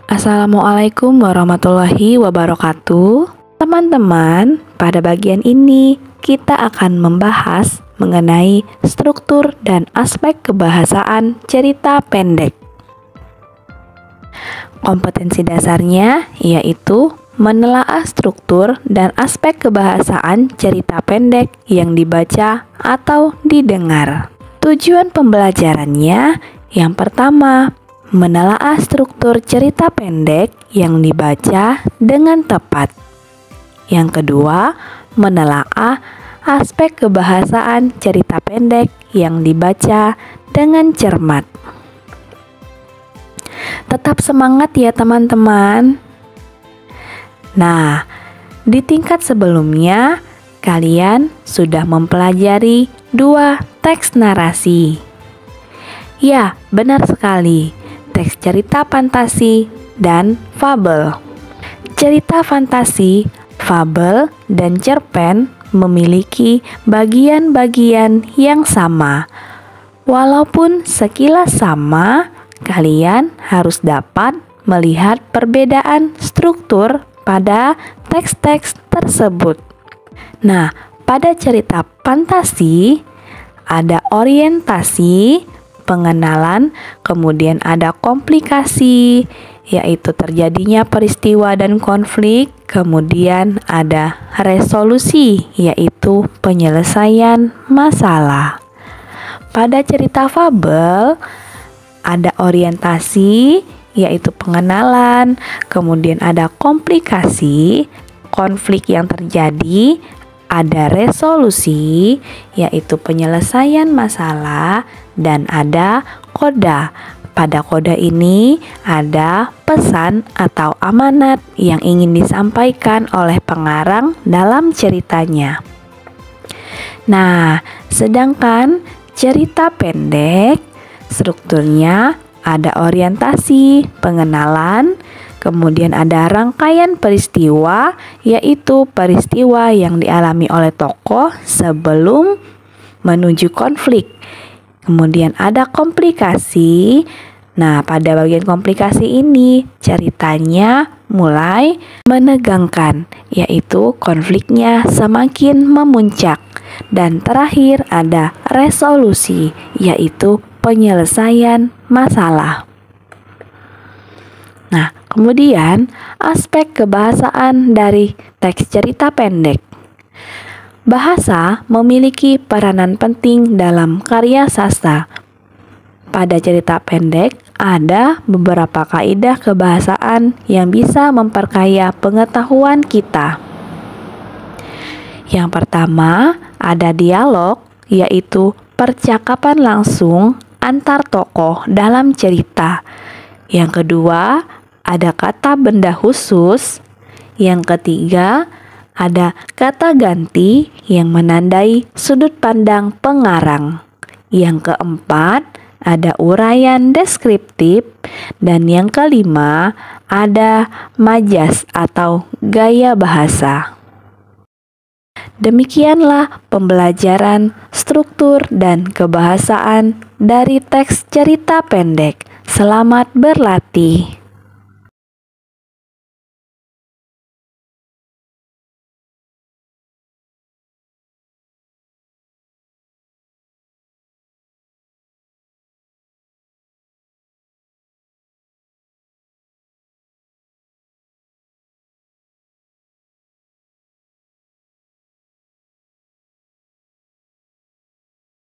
Assalamualaikum warahmatullahi wabarakatuh. Teman-teman, pada bagian ini kita akan membahas mengenai struktur dan aspek kebahasaan cerita pendek. Kompetensi dasarnya yaitu menelaah struktur dan aspek kebahasaan cerita pendek yang dibaca atau didengar. Tujuan pembelajarannya yang pertama, menelaah struktur cerita pendek yang dibaca dengan tepat. Yang kedua, menelaah aspek kebahasaan cerita pendek yang dibaca dengan cermat. Tetap semangat ya teman-teman. Nah, di tingkat sebelumnya kalian sudah mempelajari 2 teks narasi. Ya, benar sekali. Teks cerita fantasi dan fabel. Cerita fantasi, fabel, dan cerpen memiliki bagian-bagian yang sama. Walaupun sekilas sama, kalian harus dapat melihat perbedaan struktur pada teks-teks tersebut. Nah, pada cerita fantasi ada orientasi, pengenalan, kemudian ada komplikasi, yaitu terjadinya peristiwa dan konflik, kemudian ada resolusi, yaitu penyelesaian masalah. Pada cerita fabel ada orientasi, yaitu pengenalan, kemudian ada komplikasi, konflik yang terjadi, ada resolusi, yaitu penyelesaian masalah, dan ada koda. Pada koda ini ada pesan atau amanat yang ingin disampaikan oleh pengarang dalam ceritanya. Nah, sedangkan cerita pendek strukturnya ada orientasi, pengenalan, kemudian ada rangkaian peristiwa, yaitu peristiwa yang dialami oleh tokoh sebelum menuju konflik. Kemudian ada komplikasi. Nah, pada bagian komplikasi ini ceritanya mulai menegangkan, yaitu konfliknya semakin memuncak. Dan terakhir ada resolusi, yaitu penyelesaian masalah. Nah, kemudian aspek kebahasaan dari teks cerita pendek. Bahasa memiliki peranan penting dalam karya sastra. Pada cerita pendek ada beberapa kaidah kebahasaan yang bisa memperkaya pengetahuan kita. Yang pertama, ada dialog, yaitu percakapan langsung antar tokoh dalam cerita. Yang kedua, ada kata benda khusus. Yang ketiga, ada kata ganti yang menandai sudut pandang pengarang. Yang keempat, ada uraian deskriptif. Dan yang kelima, ada majas atau gaya bahasa. Demikianlah pembelajaran struktur dan kebahasaan dari teks cerita pendek. Selamat berlatih.